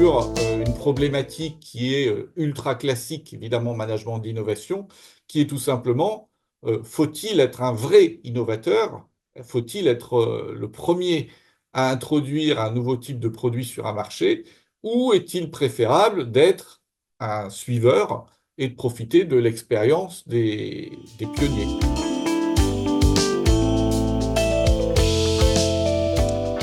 sur une problématique qui est ultra classique, évidemment, management d'innovation, qui est tout simplement, faut-il être un vrai innovateur? Faut-il être le premier à introduire un nouveau type de produit sur un marché? Ou est-il préférable d'être un suiveur et de profiter de l'expérience des pionniers?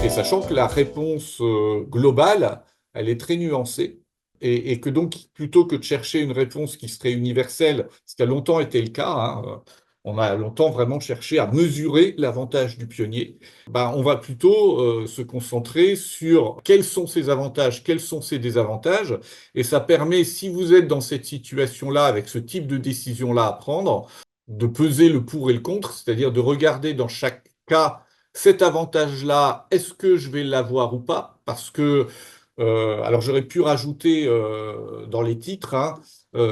Et sachant que la réponse globale, elle est très nuancée, et que donc, plutôt que de chercher une réponse qui serait universelle, ce qui a longtemps été le cas, hein, on a longtemps vraiment cherché à mesurer l'avantage du pionnier, ben, on va plutôt se concentrer sur quels sont ses avantages, quels sont ses désavantages, et ça permet, si vous êtes dans cette situation-là, avec ce type de décision-là à prendre, de peser le pour et le contre, c'est-à-dire de regarder dans chaque cas cet avantage-là, est-ce que je vais l'avoir ou pas? Parce que, alors j'aurais pu rajouter dans les titres, hein,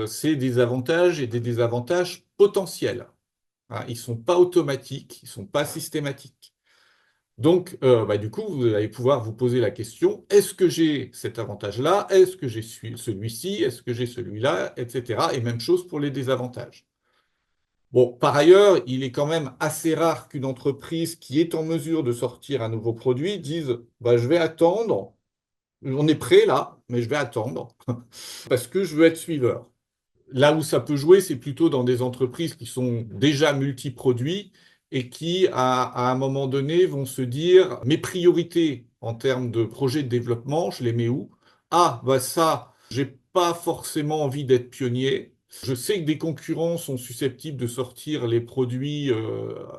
c'est des avantages et des désavantages potentiels, hein. Ils ne sont pas automatiques, ils ne sont pas systématiques. Donc, bah, du coup, vous allez pouvoir vous poser la question, est-ce que j'ai cet avantage-là? Est-ce que j'ai celui-ci? Est-ce que j'ai celui-là? Etc. Et même chose pour les désavantages. Bon, par ailleurs, il est quand même assez rare qu'une entreprise qui est en mesure de sortir un nouveau produit dise bah, je vais attendre, on est prêt là, mais je vais attendre parce que je veux être suiveur. Là où ça peut jouer, c'est plutôt dans des entreprises qui sont déjà multiproduits et qui, à un moment donné, vont se dire mes priorités en termes de projet de développement, je les mets où? Ah, bah ça, j'ai pas forcément envie d'être pionnier. Je sais que des concurrents sont susceptibles de sortir les produits,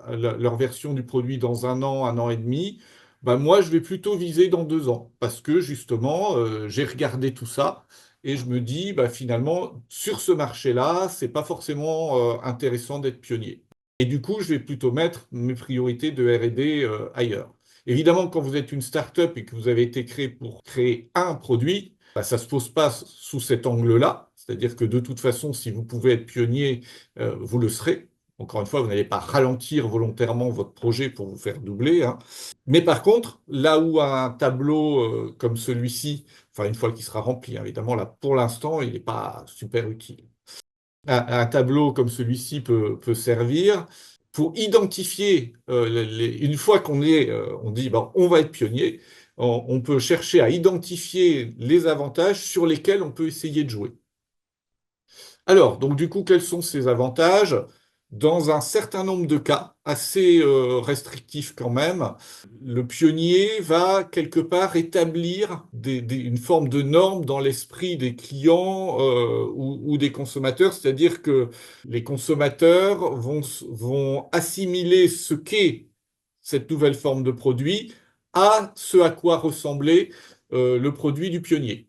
leur version du produit dans un an et demi. Ben moi, je vais plutôt viser dans 2 ans parce que justement, j'ai regardé tout ça et je me dis, bah, finalement, sur ce marché-là, c'est pas forcément intéressant d'être pionnier. Et du coup, je vais plutôt mettre mes priorités de R&D ailleurs. Évidemment, quand vous êtes une start-up et que vous avez été créé pour créer un produit, bah, ça ne se pose pas sous cet angle-là. C'est-à-dire que de toute façon, si vous pouvez être pionnier, vous le serez. Encore une fois, vous n'allez pas ralentir volontairement votre projet pour vous faire doubler, hein. Mais par contre, là où un tableau comme celui-ci, enfin une fois qu'il sera rempli, hein, évidemment, là pour l'instant, il n'est pas super utile. Un tableau comme celui-ci peut servir pour identifier, une fois on dit bon, on va être pionnier, on peut chercher à identifier les avantages sur lesquels on peut essayer de jouer. Alors, donc du coup, quels sont ces avantages? Dans un certain nombre de cas, assez restrictifs quand même, le pionnier va quelque part établir une forme de norme dans l'esprit des clients ou des consommateurs, c'est-à-dire que les consommateurs vont assimiler ce qu'est cette nouvelle forme de produit à ce à quoi ressemblait le produit du pionnier.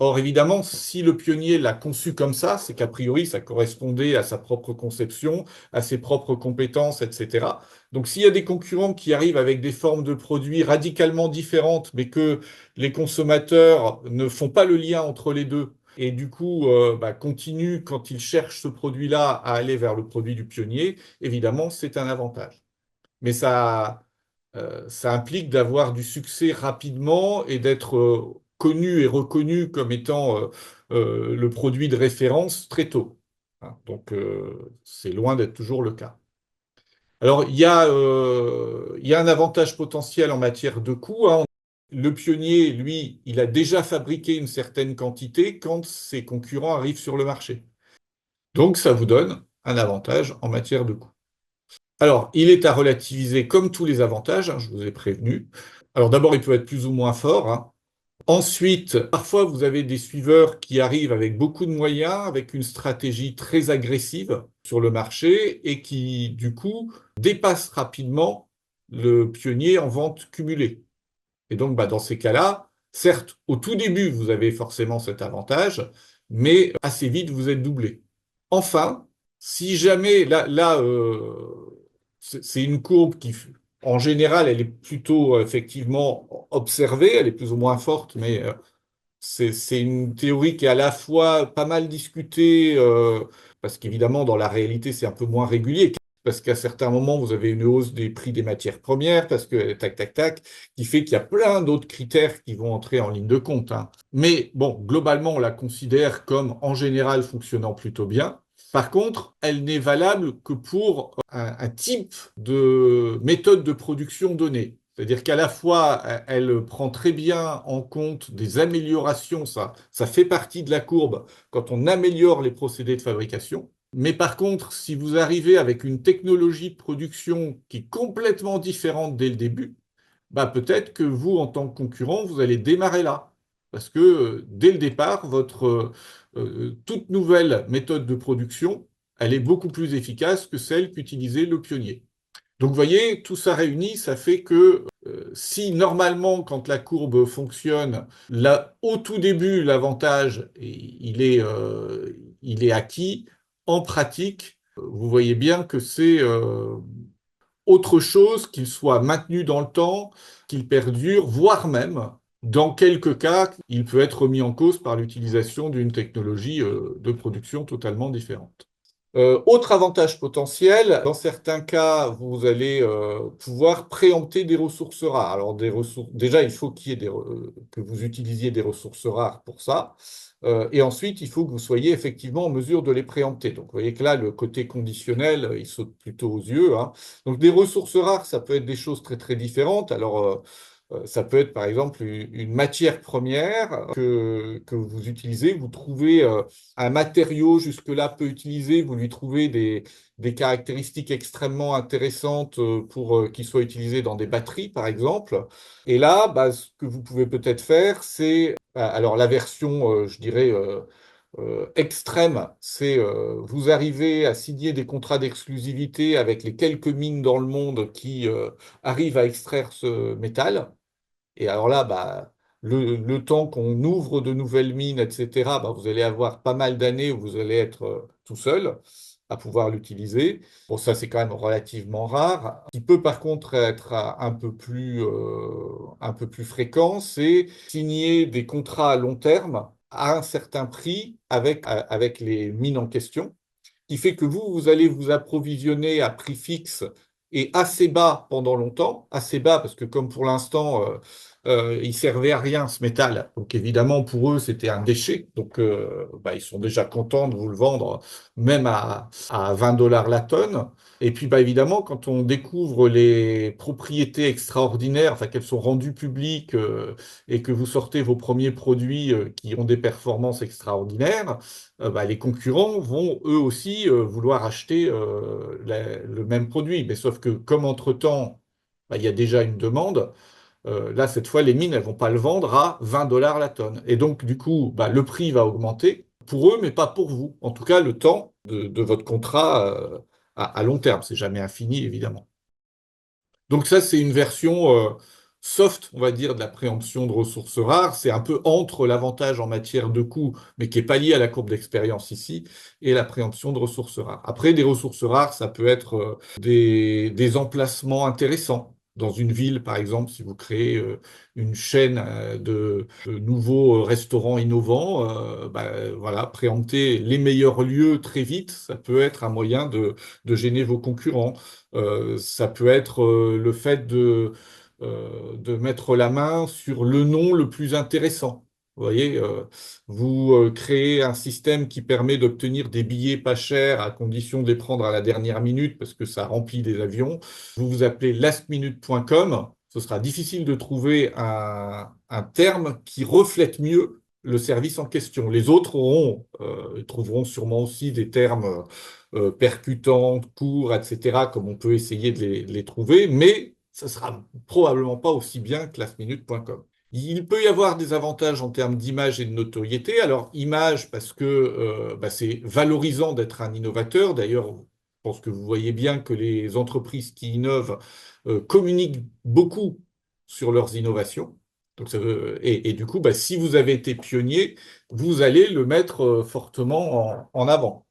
Or, évidemment, si le pionnier l'a conçu comme ça, c'est qu'a priori, ça correspondait à sa propre conception, à ses propres compétences, etc. Donc, s'il y a des concurrents qui arrivent avec des formes de produits radicalement différentes, mais que les consommateurs ne font pas le lien entre les deux, et du coup, bah, continuent, quand ils cherchent ce produit-là, à aller vers le produit du pionnier, évidemment, c'est un avantage. Mais ça implique d'avoir du succès rapidement et d'être connu et reconnu comme étant le produit de référence très tôt, hein. Donc, c'est loin d'être toujours le cas. Alors, il y a un avantage potentiel en matière de coût, hein. Le pionnier, lui, il a déjà fabriqué une certaine quantité quand ses concurrents arrivent sur le marché. Donc, ça vous donne un avantage en matière de coût. Alors, il est à relativiser comme tous les avantages, hein, je vous ai prévenu. Alors d'abord, il peut être plus ou moins fort, hein. Ensuite, parfois, vous avez des suiveurs qui arrivent avec beaucoup de moyens, avec une stratégie très agressive sur le marché et qui, du coup, dépassent rapidement le pionnier en vente cumulée. Et donc, bah, dans ces cas-là, certes, au tout début, vous avez forcément cet avantage, mais assez vite, vous êtes doublé. Enfin, si jamais, c'est une courbe qui, en général, elle est plutôt effectivement observée, elle est plus ou moins forte, mais c'est une théorie qui est à la fois pas mal discutée, parce qu'évidemment, dans la réalité, c'est un peu moins régulier. parce qu'à certains moments, vous avez une hausse des prix des matières premières, parce que tac, tac, tac, qui fait qu'il y a plein d'autres critères qui vont entrer en ligne de compte, hein. Mais bon, globalement, on la considère comme en général fonctionnant plutôt bien. Par contre, elle n'est valable que pour un type de méthode de production donnée. C'est-à-dire qu'à la fois, elle prend très bien en compte des améliorations, ça fait partie de la courbe quand on améliore les procédés de fabrication. Mais par contre, si vous arrivez avec une technologie de production qui est complètement différente dès le début, bah peut-être que vous, en tant que concurrent, vous allez démarrer là. Parce que dès le départ, votre toute nouvelle méthode de production, elle est beaucoup plus efficace que celle qu'utilisait le pionnier. Donc, vous voyez, tout ça réuni, ça fait que si normalement, quand la courbe fonctionne, là, au tout début, l'avantage, il est acquis, en pratique, vous voyez bien que c'est autre chose qu'il soit maintenu dans le temps, qu'il perdure, voire même, dans quelques cas, il peut être remis en cause par l'utilisation d'une technologie de production totalement différente. Autre avantage potentiel, dans certains cas, vous allez pouvoir préempter des ressources rares. Alors, déjà, il faut que vous utilisiez des ressources rares pour ça. Et ensuite, il faut que vous soyez effectivement en mesure de les préempter. Donc, vous voyez que là, le côté conditionnel, il saute plutôt aux yeux, hein. Donc, des ressources rares, ça peut être des choses très, très différentes. Alors, ça peut être par exemple une matière première que vous utilisez, vous trouvez un matériau jusque-là peu utilisé, vous lui trouvez des caractéristiques extrêmement intéressantes pour qu'il soit utilisé dans des batteries par exemple. Et là, bah, ce que vous pouvez peut-être faire, c'est, alors la version, je dirais, extrême, c'est vous arrivez à signer des contrats d'exclusivité avec les quelques mines dans le monde qui arrivent à extraire ce métal. Et alors là, bah, le temps qu'on ouvre de nouvelles mines, etc., bah, vous allez avoir pas mal d'années où vous allez être tout seul à pouvoir l'utiliser. Bon, ça, c'est quand même relativement rare. Ce qui peut par contre être un peu plus fréquent, c'est signer des contrats à long terme à un certain prix avec les mines en question, qui fait que vous allez vous approvisionner à prix fixe et assez bas pendant longtemps, assez bas parce que comme pour l'instant, il servait à rien ce métal, donc évidemment pour eux c'était un déchet, donc bah, ils sont déjà contents de vous le vendre même à 20 dollars la tonne. Et puis bah, évidemment quand on découvre les propriétés extraordinaires, enfin qu'elles sont rendues publiques et que vous sortez vos premiers produits qui ont des performances extraordinaires, bah, les concurrents vont eux aussi vouloir acheter le même produit. Mais sauf que comme entre-temps, bah, il y a déjà une demande, là, cette fois, les mines, elles vont pas le vendre à 20 dollars la tonne. Et donc, du coup, bah, le prix va augmenter pour eux, mais pas pour vous. En tout cas, le temps de votre contrat à long terme. C'est jamais infini, évidemment. Donc ça, c'est une version soft, on va dire, de la préemption de ressources rares. C'est un peu entre l'avantage en matière de coût, mais qui est pas lié à la courbe d'expérience ici, et la préemption de ressources rares. Après, des ressources rares, ça peut être des emplacements intéressants. Dans une ville, par exemple, si vous créez une chaîne de nouveaux restaurants innovants, bah, voilà, préempter les meilleurs lieux très vite, ça peut être un moyen de gêner vos concurrents. Ça peut être le fait de mettre la main sur le nom le plus intéressant. Vous voyez, vous créez un système qui permet d'obtenir des billets pas chers à condition de les prendre à la dernière minute parce que ça remplit des avions. Vous vous appelez lastminute.com. Ce sera difficile de trouver un terme qui reflète mieux le service en question. Les autres trouveront sûrement aussi des termes percutants, courts, etc., comme on peut essayer de les trouver, mais ça sera probablement pas aussi bien que lastminute.com. Il peut y avoir des avantages en termes d'image et de notoriété. Alors, image, parce que bah, c'est valorisant d'être un innovateur. D'ailleurs, je pense que vous voyez bien que les entreprises qui innovent communiquent beaucoup sur leurs innovations. Donc, et du coup, bah, si vous avez été pionnier, vous allez le mettre fortement en avant.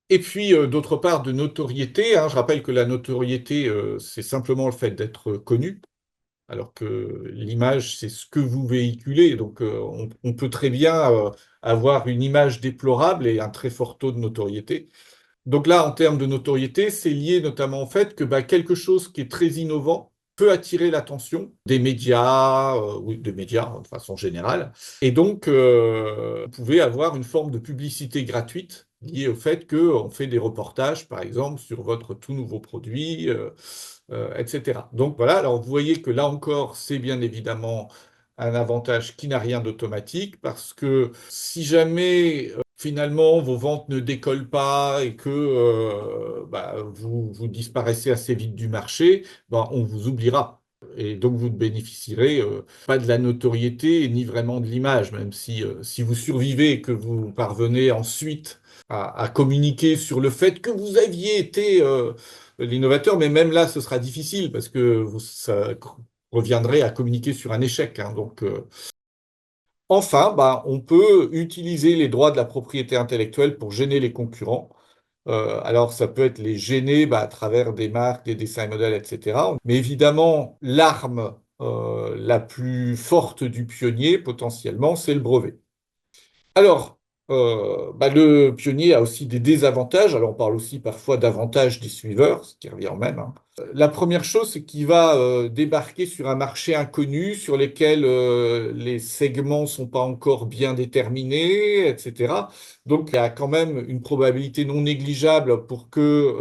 Et puis, d'autre part, de notoriété, hein. Je rappelle que la notoriété, c'est simplement le fait d'être connu, alors que l'image, c'est ce que vous véhiculez. Donc, on peut très bien avoir une image déplorable et un très fort taux de notoriété. Donc là, en termes de notoriété, c'est lié notamment au fait que quelque chose qui est très innovant peut attirer l'attention des médias, ou des médias de façon générale. Et donc, vous pouvez avoir une forme de publicité gratuite liée au fait qu'on fait des reportages, par exemple, sur votre tout nouveau produit, etc. Donc voilà, alors vous voyez que là encore, c'est bien évidemment un avantage qui n'a rien d'automatique, parce que si jamais finalement vos ventes ne décollent pas et que vous disparaissez assez vite du marché, on vous oubliera. Et donc vous ne bénéficierez pas de la notoriété ni vraiment de l'image, même si vous survivez et que vous parvenez ensuite à communiquer sur le fait que vous aviez été l'innovateur, mais même là, ce sera difficile parce que ça reviendrait à communiquer sur un échec, hein. Donc, enfin, on peut utiliser les droits de la propriété intellectuelle pour gêner les concurrents. Alors, ça peut être les gêner à travers des marques, des dessins et modèles, etc. Mais évidemment, l'arme la plus forte du pionnier, potentiellement, c'est le brevet. Alors, le pionnier a aussi des désavantages. Alors, on parle aussi parfois d'avantages des suiveurs, ce qui revient au même, hein. La première chose, c'est qu'il va débarquer sur un marché inconnu, sur lequel les segments sont pas encore bien déterminés, etc. Donc, il y a quand même une probabilité non négligeable pour que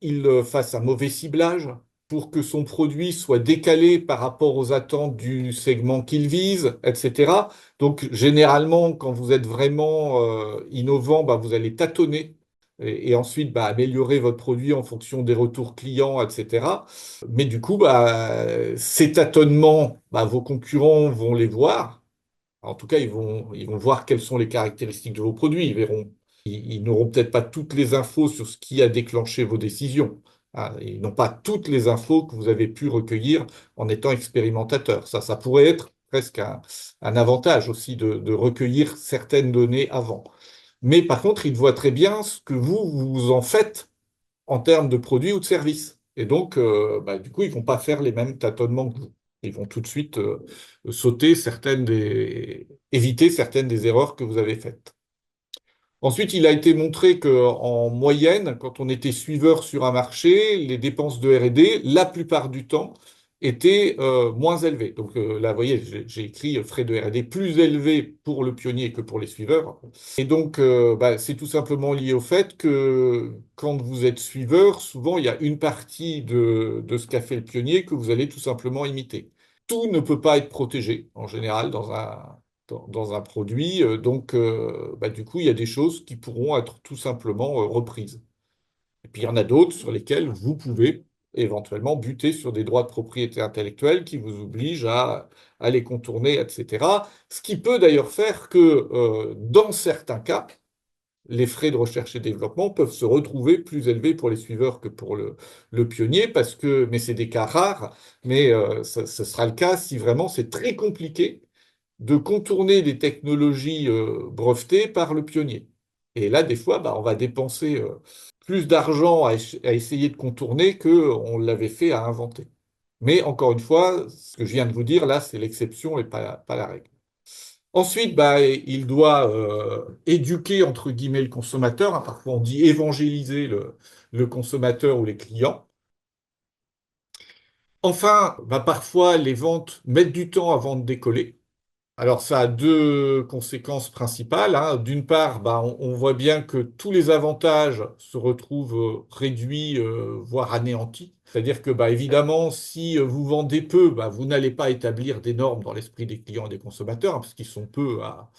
il fasse un mauvais ciblage, pour que son produit soit décalé par rapport aux attentes du segment qu'il vise, etc. Donc, généralement, quand vous êtes vraiment innovant, vous allez tâtonner et ensuite améliorer votre produit en fonction des retours clients, etc. Mais du coup, ces tâtonnements, vos concurrents vont les voir. En tout cas, ils vont voir quelles sont les caractéristiques de vos produits. Ils verront, ils n'auront peut-être pas toutes les infos sur ce qui a déclenché vos décisions, hein. Ils n'ont pas toutes les infos que vous avez pu recueillir en étant expérimentateur. Ça pourrait être presque un avantage aussi de recueillir certaines données avant. Mais par contre, ils voient très bien ce que vous en faites en termes de produits ou de services. Et donc, du coup, ils vont pas faire les mêmes tâtonnements que vous. Ils vont tout de suite éviter certaines des erreurs que vous avez faites. Ensuite, il a été montré qu'en moyenne, quand on était suiveur sur un marché, les dépenses de R&D, la plupart du temps, étaient moins élevées. Donc là, vous voyez, j'ai écrit frais de R&D plus élevés pour le pionnier que pour les suiveurs. Et donc, c'est tout simplement lié au fait que quand vous êtes suiveur, souvent, il y a une partie de ce qu'a fait le pionnier que vous allez tout simplement imiter. Tout ne peut pas être protégé, en général, dans un produit. Donc, du coup, il y a des choses qui pourront être tout simplement reprises. Et puis, il y en a d'autres sur lesquelles vous pouvez éventuellement buter sur des droits de propriété intellectuelle qui vous obligent à les contourner, etc. Ce qui peut d'ailleurs faire que, dans certains cas, les frais de recherche et développement peuvent se retrouver plus élevés pour les suiveurs que pour le pionnier, mais c'est des cas rares, mais ce sera le cas si vraiment c'est très compliqué de contourner des technologies brevetées par le pionnier. Et là, des fois, on va dépenser plus d'argent à essayer de contourner qu'on l'avait fait à inventer. Mais encore une fois, ce que je viens de vous dire, là, c'est l'exception et pas la règle. Ensuite, il doit éduquer, entre guillemets, le consommateur, hein. Parfois, on dit évangéliser le consommateur ou les clients. Enfin, parfois, les ventes mettent du temps avant de décoller. Alors, ça a deux conséquences principales, hein. D'une part, on voit bien que tous les avantages se retrouvent réduits, voire anéantis. C'est-à-dire que, évidemment, si vous vendez peu, vous n'allez pas établir des normes dans l'esprit des clients et des consommateurs, hein, parce qu'ils sont peu à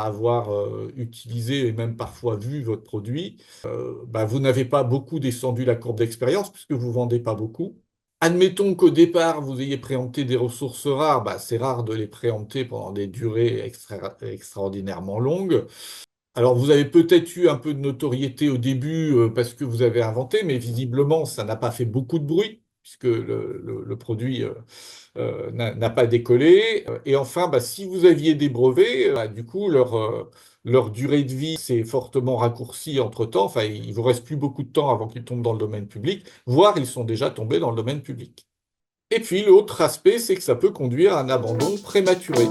avoir utilisé et même parfois vu votre produit. Vous n'avez pas beaucoup descendu la courbe d'expérience puisque vous vendez pas beaucoup. Admettons qu'au départ, vous ayez préempté des ressources rares, c'est rare de les préempter pendant des durées extraordinairement longues. Alors, vous avez peut-être eu un peu de notoriété au début parce que vous avez inventé, mais visiblement, ça n'a pas fait beaucoup de bruit, puisque le produit n'a pas décollé. Et enfin, si vous aviez des brevets, du coup, leur durée de vie s'est fortement raccourcie entre-temps. Enfin, il vous reste plus beaucoup de temps avant qu'ils tombent dans le domaine public, voire ils sont déjà tombés dans le domaine public. Et puis l'autre aspect, c'est que ça peut conduire à un abandon prématuré.